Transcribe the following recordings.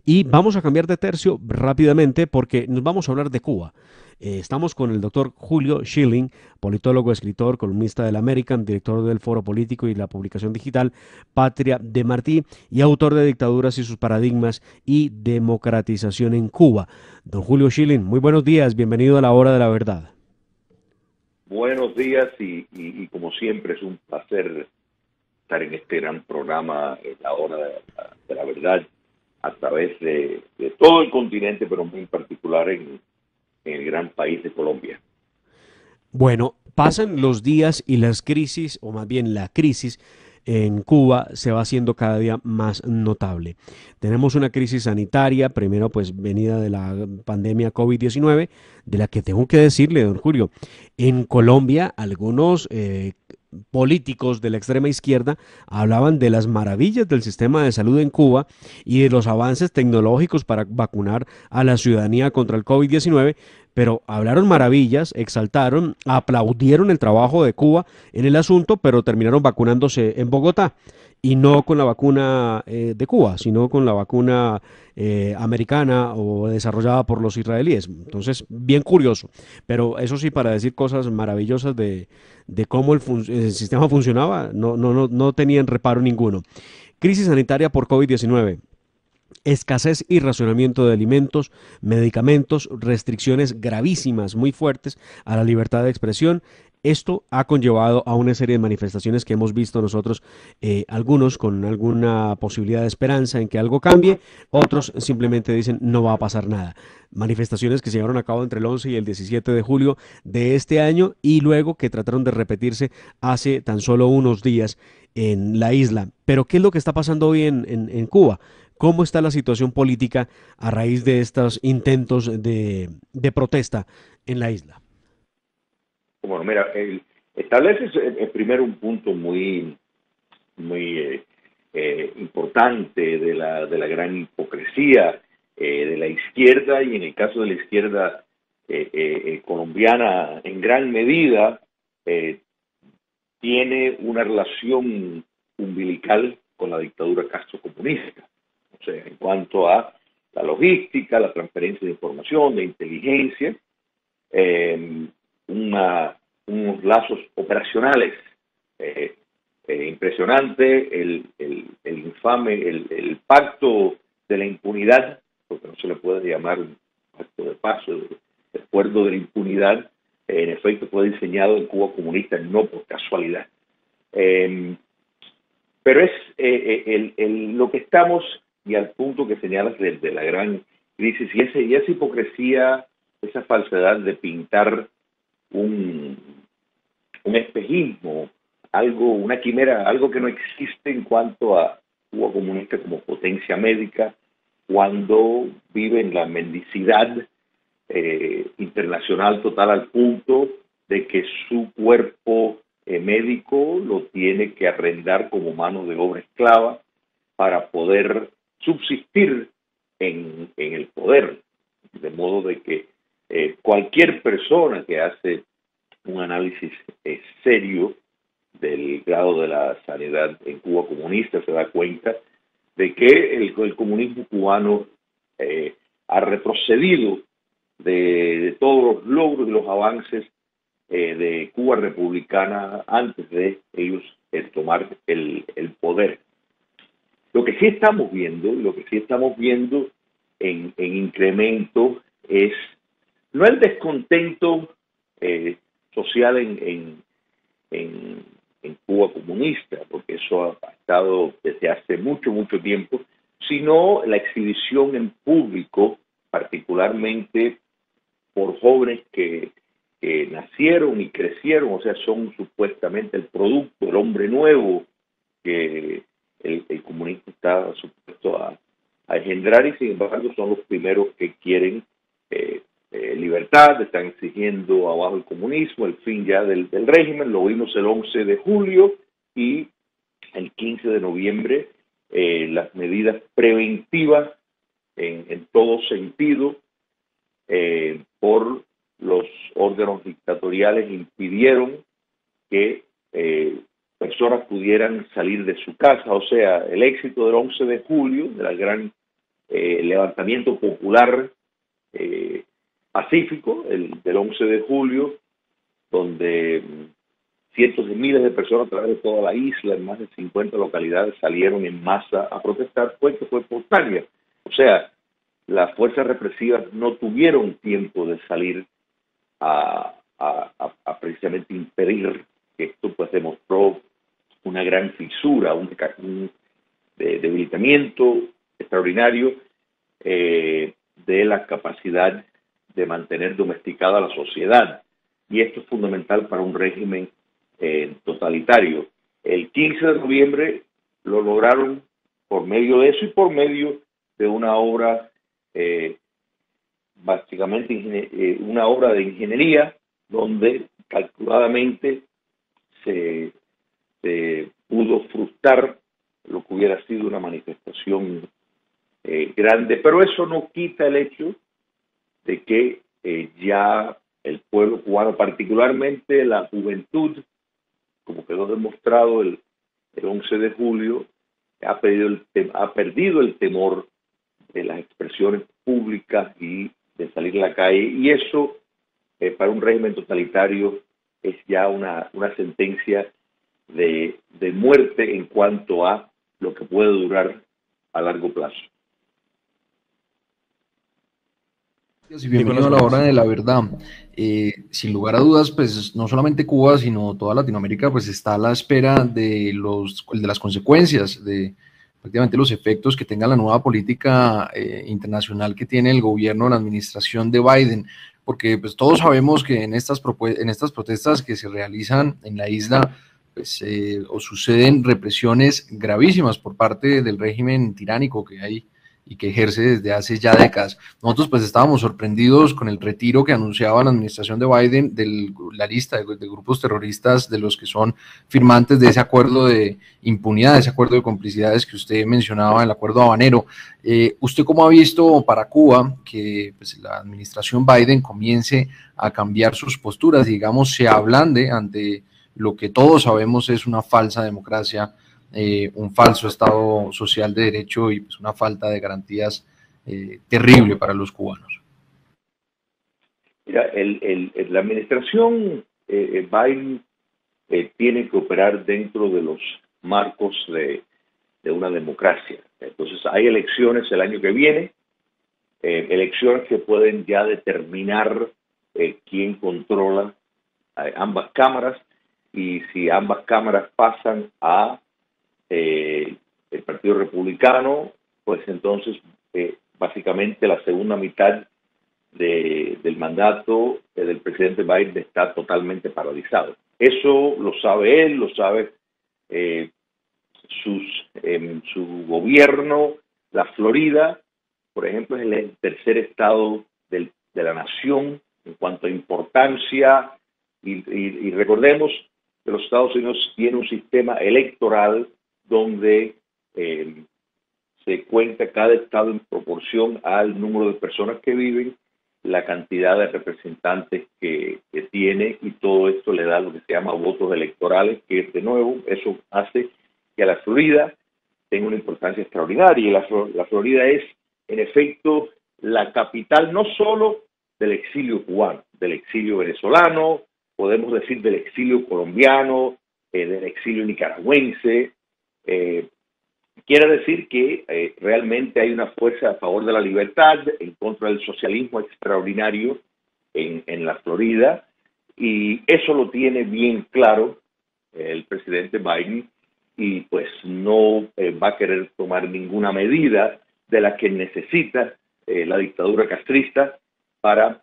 Y vamos a cambiar de tercio rápidamente porque nos vamos a hablar de Cuba. Estamos con el doctor Julio Schilling, politólogo, escritor, columnista del American, director del Foro Político y la publicación digital Patria de Martí y autor de Dictaduras y sus paradigmas y democratización en Cuba. Don Julio Schilling, muy buenos días, bienvenido a la hora de la verdad. Buenos días y como siempre es un placer estar en este gran programa en la hora de la verdad a través de todo el continente, pero muy en particular en el gran país de Colombia. Bueno, pasan los días y las crisis, o más bien la crisis en Cuba se va haciendo cada día más notable. Tenemos una crisis sanitaria, primero pues venida de la pandemia COVID-19, de la que tengo que decirle, don Julio, en Colombia algunos políticos de la extrema izquierda hablaban de las maravillas del sistema de salud en Cuba y de los avances tecnológicos para vacunar a la ciudadanía contra el COVID-19, pero hablaron maravillas, exaltaron, aplaudieron el trabajo de Cuba en el asunto, pero terminaron vacunándose en Bogotá y no con la vacuna de Cuba, sino con la vacuna americana o desarrollada por los israelíes. Entonces, bien curioso, pero eso sí, para decir cosas maravillosas de cómo el sistema funcionaba, no tenían reparo ninguno. Crisis sanitaria por COVID-19, escasez y racionamiento de alimentos, medicamentos, restricciones gravísimas, muy fuertes a la libertad de expresión. Esto ha conllevado a una serie de manifestaciones que hemos visto nosotros, algunos con alguna posibilidad de esperanza en que algo cambie, otros simplemente dicen no va a pasar nada. Manifestaciones que se llevaron a cabo entre el 11 y el 17 de julio de este año y luego que trataron de repetirse hace tan solo unos días en la isla. Pero ¿qué es lo que está pasando hoy en Cuba? ¿Cómo está la situación política a raíz de estos intentos de protesta en la isla? Bueno, mira, estableces primero un punto muy importante de la gran hipocresía de la izquierda y en el caso de la izquierda colombiana en gran medida eh, tiene una relación umbilical con la dictadura castrocomunista. O sea, en cuanto a la logística, la transferencia de información, de inteligencia, eh, unos lazos operacionales eh, impresionante, el infame, el pacto de la impunidad, porque no se le puede llamar un pacto de paso, el acuerdo de la impunidad, en efecto fue diseñado en Cuba comunista, no por casualidad. Eh, pero es lo que estamos, y al punto que señalas de la gran crisis, y esa hipocresía, esa falsedad de pintar un, un espejismo, algo, una quimera, algo que no existe en cuanto a Cuba comunista como potencia médica, cuando vive en la mendicidad internacional total al punto de que su cuerpo médico lo tiene que arrendar como mano de obra esclava para poder subsistir en el poder. De modo de que cualquier persona que hace un análisis serio del grado de la sanidad en Cuba comunista se da cuenta de que el comunismo cubano ha retrocedido de todos los logros y los avances de Cuba republicana antes de ellos tomar el poder. Lo que sí estamos viendo, en incremento es no el descontento social en, en Cuba comunista, porque eso ha estado desde hace mucho, mucho tiempo, sino la exhibición en público, particularmente por jóvenes que nacieron y crecieron, o sea, son supuestamente el producto, el hombre nuevo que el comunismo está supuesto a engendrar, y sin embargo son los primeros que quieren libertad, están exigiendo abajo el comunismo, el fin ya del régimen. Lo vimos el 11 de julio y el 15 de noviembre, las medidas preventivas en todo sentido por los órganos dictatoriales impidieron que personas pudieran salir de su casa. O sea, el éxito del 11 de julio, de la gran levantamiento popular pacífico, el del 11 de julio, donde cientos de miles de personas a través de toda la isla, en más de 50 localidades, salieron en masa a protestar, fue espontánea. O sea, las fuerzas represivas no tuvieron tiempo de salir a precisamente impedir que esto pues demostró una gran fisura, un debilitamiento extraordinario de la capacidad de mantener domesticada la sociedad. Y esto es fundamental para un régimen totalitario. El 15 de noviembre lo lograron por medio de eso y por medio de una obra, básicamente una obra de ingeniería, donde calculadamente se pudo frustrar lo que hubiera sido una manifestación grande, pero eso no quita el hecho de que ya el pueblo cubano, particularmente la juventud, como quedó demostrado el 11 de julio, ha perdido el temor de las expresiones públicas y de salir a la calle, y eso para un régimen totalitario es ya una sentencia de muerte en cuanto a lo que puede durar a largo plazo. Y bienvenido a la hora de la verdad. Sin lugar a dudas, pues no solamente Cuba, sino toda Latinoamérica, pues está a la espera de las consecuencias, de prácticamente los efectos que tenga la nueva política internacional que tiene el gobierno, la administración de Biden, porque pues todos sabemos que en estas protestas que se realizan en la isla, pues o suceden represiones gravísimas por parte del régimen tiránico que hay y que ejerce desde hace ya décadas. Nosotros pues estábamos sorprendidos con el retiro que anunciaba la administración de Biden de la lista de grupos terroristas de los que son firmantes de ese acuerdo de impunidad, ese acuerdo de complicidades que usted mencionaba, el acuerdo habanero. ¿Usted cómo ha visto para Cuba que pues, la administración Biden comience a cambiar sus posturas, digamos, se ablande ante lo que todos sabemos es una falsa democracia, un falso Estado social de derecho y pues una falta de garantías terrible para los cubanos? Mira, la administración Biden tiene que operar dentro de los marcos de una democracia. Entonces hay elecciones el año que viene, elecciones que pueden ya determinar quién controla ambas cámaras, y si ambas cámaras pasan a el Partido Republicano, pues entonces básicamente la segunda mitad del mandato del presidente Biden está totalmente paralizado. Eso lo sabe él, lo sabe su gobierno. La Florida, por ejemplo, es el tercer estado de la nación en cuanto a importancia, y recordemos que los Estados Unidos tienen un sistema electoral donde se cuenta cada estado en proporción al número de personas que viven, la cantidad de representantes que tiene, y todo esto le da lo que se llama votos electorales, que de nuevo eso hace que la Florida tenga una importancia extraordinaria. Y la Florida es en efecto la capital no solo del exilio cubano, del exilio venezolano, podemos decir del exilio colombiano, del exilio nicaragüense. Quiere decir que realmente hay una fuerza a favor de la libertad, en contra del socialismo extraordinario en la Florida, y eso lo tiene bien claro el presidente Biden, y pues no va a querer tomar ninguna medida de la que necesita la dictadura castrista para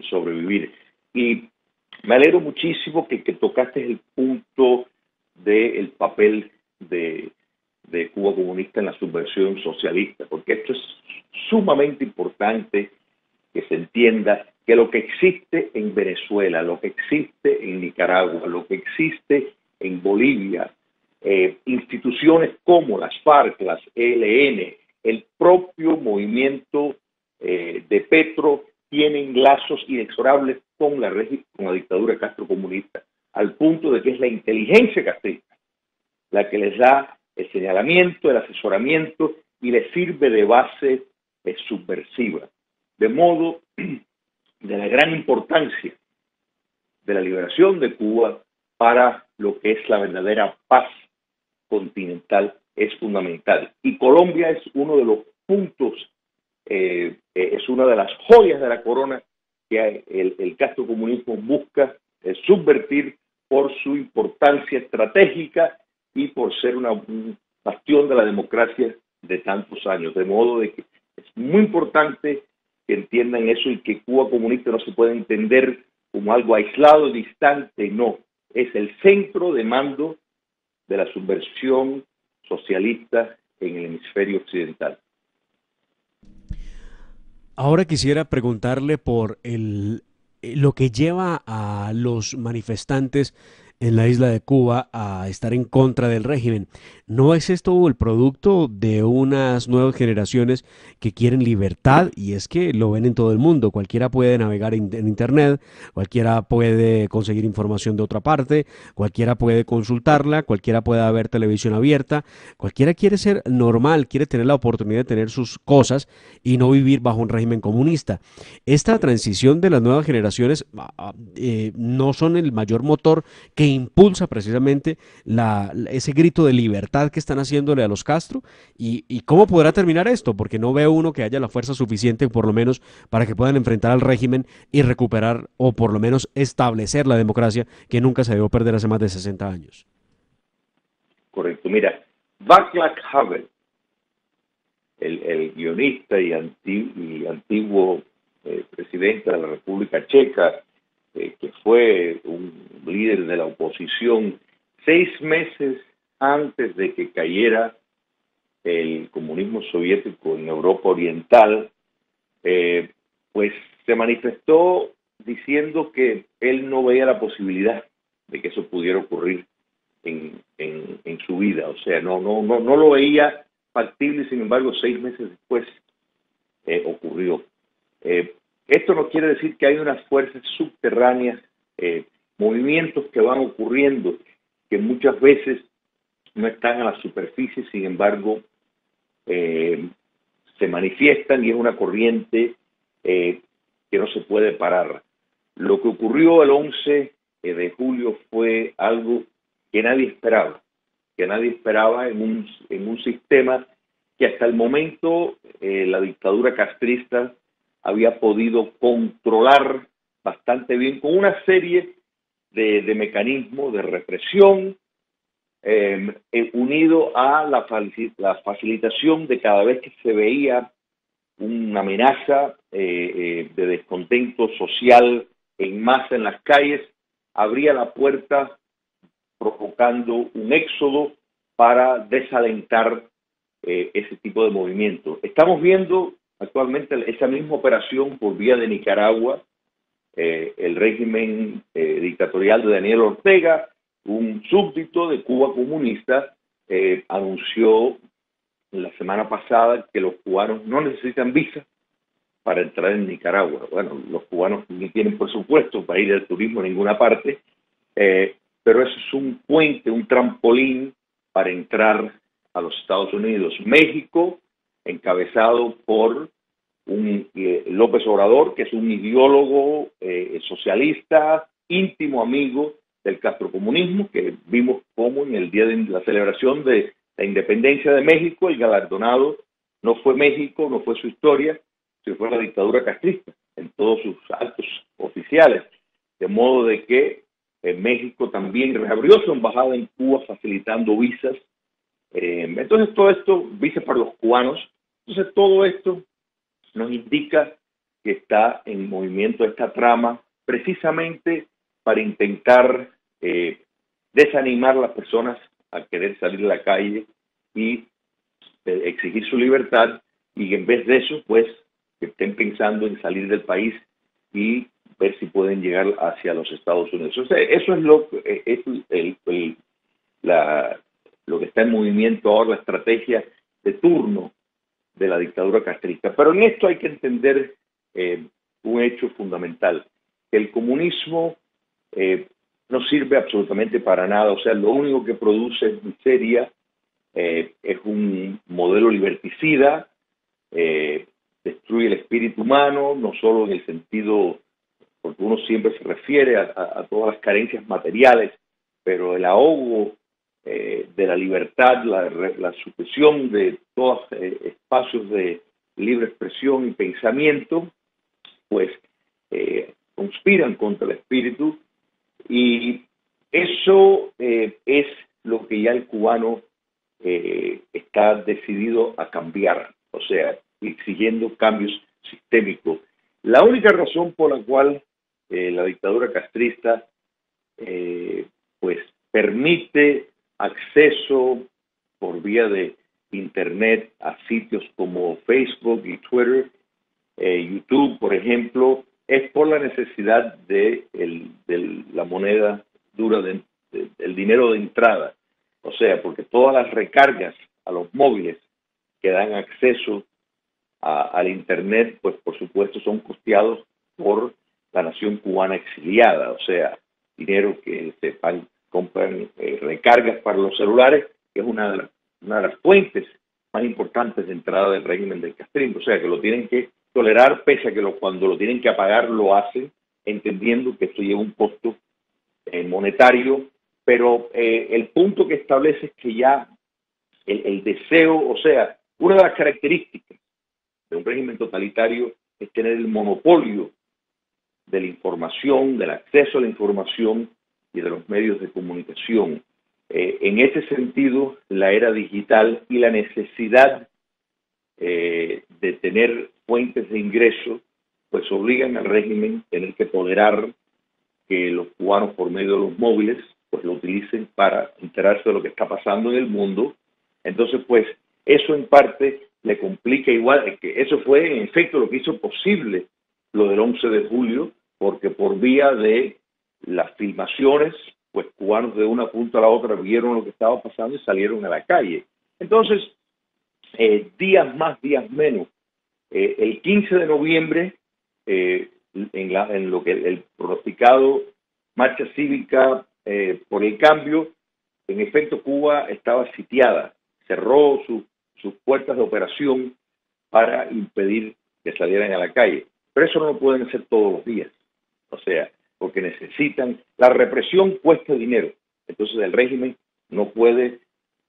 sobrevivir. Y me alegro muchísimo que tocaste el punto del papel de Cuba comunista en la subversión socialista, porque esto es sumamente importante que se entienda que lo que existe en Venezuela, lo que existe en Nicaragua, lo que existe en Bolivia, instituciones como las FARC, las ELN, el propio movimiento de Petro, tienen lazos inexorables con la dictadura castrocomunista, al punto de que es la inteligencia castrista la que les da el señalamiento, el asesoramiento y le sirve de base subversiva. De modo de la gran importancia de la liberación de Cuba para lo que es la verdadera paz continental es fundamental. Y Colombia es uno de los puntos, es una de las joyas de la corona que el castrocomunismo busca subvertir por su importancia estratégica y por ser un bastión de la democracia de tantos años. De modo de que es muy importante que entiendan eso y que Cuba comunista no se puede entender como algo aislado, distante, no. Es el centro de mando de la subversión socialista en el hemisferio occidental. Ahora quisiera preguntarle por lo que lleva a los manifestantes en la isla de Cuba a estar en contra del régimen. ¿No es esto el producto de unas nuevas generaciones que quieren libertad? Y es que lo ven en todo el mundo. Cualquiera puede navegar en Internet, cualquiera puede conseguir información de otra parte, cualquiera puede consultarla, cualquiera puede ver televisión abierta, cualquiera quiere ser normal, quiere tener la oportunidad de tener sus cosas y no vivir bajo un régimen comunista. Esta transición de las nuevas generaciones no son el mayor motor que impulsa precisamente ese grito de libertad que están haciéndole a los Castro. ¿Y cómo podrá terminar esto? Porque no veo uno que haya la fuerza suficiente, por lo menos, para que puedan enfrentar al régimen y recuperar, o por lo menos establecer la democracia que nunca se debió perder hace más de 60 años. Correcto. Mira, Václav Havel, el guionista y antiguo presidente de la República Checa, que fue un líder de la oposición, 6 meses antes de que cayera el comunismo soviético en Europa Oriental, pues se manifestó diciendo que él no veía la posibilidad de que eso pudiera ocurrir en su vida. O sea, no lo veía factible y sin embargo 6 meses después ocurrió. Esto no quiere decir que hay unas fuerzas subterráneas, movimientos que van ocurriendo, que muchas veces no están a la superficie, sin embargo, se manifiestan y es una corriente que no se puede parar. Lo que ocurrió el 11 de julio fue algo que nadie esperaba en un sistema que hasta el momento la dictadura castrista había podido controlar bastante bien con una serie de mecanismos de represión unido a la facilitación de cada vez que se veía una amenaza de descontento social en masa en las calles, abría la puerta provocando un éxodo para desalentar ese tipo de movimiento. Estamos viendo actualmente esa misma operación por vía de Nicaragua, el régimen dictatorial de Daniel Ortega, un súbdito de Cuba comunista, anunció la semana pasada que los cubanos no necesitan visa para entrar en Nicaragua. Bueno, los cubanos ni tienen presupuesto para ir al turismo a ninguna parte, pero eso es un puente, un trampolín para entrar a los Estados Unidos. México, encabezado por López Obrador, que es un ideólogo socialista, íntimo amigo del castrocomunismo, que vimos como en el día de la celebración de la independencia de México, el galardonado no fue México, no fue su historia, sino fue la dictadura castrista en todos sus actos oficiales. De modo de que México también reabrió su embajada en Cuba facilitando visas. Entonces todo esto, visas para los cubanos, entonces todo esto nos indica que está en movimiento esta trama precisamente para intentar desanimar a las personas a querer salir a la calle y exigir su libertad, y en vez de eso, pues, que estén pensando en salir del país y ver si pueden llegar hacia los Estados Unidos. O sea, eso es lo que está en movimiento ahora, la estrategia de turno de la dictadura castrista. Pero en esto hay que entender un hecho fundamental, que el comunismo no sirve absolutamente para nada. O sea, lo único que produce es miseria, es un modelo liberticida, destruye el espíritu humano, no solo en el sentido, porque uno siempre se refiere a todas las carencias materiales, pero el ahogo de la libertad, la supresión de todos espacios de libre expresión y pensamiento, pues conspiran contra el espíritu, y eso es lo que ya el cubano está decidido a cambiar, o sea, exigiendo cambios sistémicos. La única razón por la cual la dictadura castrista pues permite acceso por vía de internet a sitios como Facebook y Twitter, YouTube, por ejemplo, es por la necesidad de la moneda dura, del dinero de entrada. O sea, porque todas las recargas a los móviles que dan acceso al internet, pues por supuesto son costeados por la nación cubana exiliada. O sea, dinero que se compran recargas para los celulares, que es una de las fuentes más importantes de entrada del régimen del castrismo. O sea, que lo tienen que tolerar, pese a que cuando lo tienen que apagar lo hacen, entendiendo que esto lleva un costo monetario, pero el punto que establece es que ya el deseo, o sea, una de las características de un régimen totalitario es tener el monopolio de la información, del acceso a la información y de los medios de comunicación. En ese sentido, la era digital y la necesidad de tener fuentes de ingreso, pues obligan al régimen a tener que tolerar que los cubanos, por medio de los móviles, pues lo utilicen para enterarse de lo que está pasando en el mundo. Entonces, pues, eso en parte le complica igual, que eso fue en efecto lo que hizo posible lo del 11 de julio, porque por vía de las filmaciones, pues cubanos de una punta a la otra vieron lo que estaba pasando y salieron a la calle. Entonces, días más, días menos. El 15 de noviembre, en lo que el pronosticado marcha cívica por el cambio, en efecto Cuba estaba sitiada, cerró sus puertas de operación para impedir que salieran a la calle. Pero eso no lo pueden hacer todos los días, o sea, porque necesitan, la represión cuesta dinero, entonces el régimen no puede,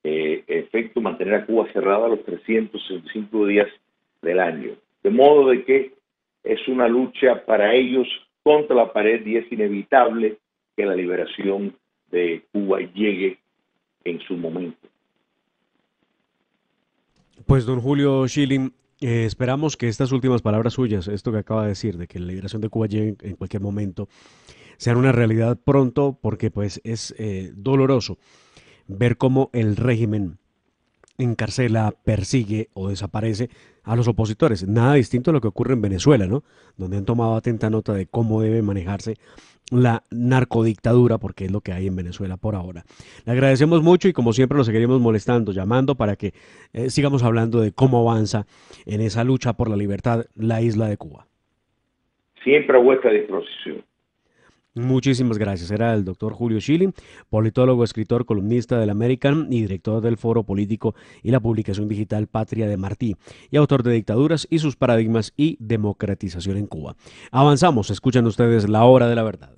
en efecto, mantener a Cuba cerrada los 365 días del año. De modo de que es una lucha para ellos contra la pared y es inevitable que la liberación de Cuba llegue en su momento. Pues don Julio Schilling, esperamos que estas últimas palabras suyas, esto que acaba de decir, de que la liberación de Cuba llegue en cualquier momento, sean una realidad pronto, porque pues es doloroso ver cómo el régimen encarcela, persigue o desaparece a los opositores. Nada distinto a lo que ocurre en Venezuela, ¿no? Donde han tomado atenta nota de cómo debe manejarse la narcodictadura, porque es lo que hay en Venezuela por ahora. Le agradecemos mucho y como siempre lo seguiremos molestando, llamando para que sigamos hablando de cómo avanza en esa lucha por la libertad la isla de Cuba. Siempre a vuestra disposición. Muchísimas gracias. Era el doctor Julio Schilling, politólogo, escritor, columnista del American y director del Foro Político y la publicación digital Patria de Martí, y autor de Dictaduras y sus paradigmas y democratización en Cuba. Avanzamos, escuchan ustedes La Hora de la Verdad.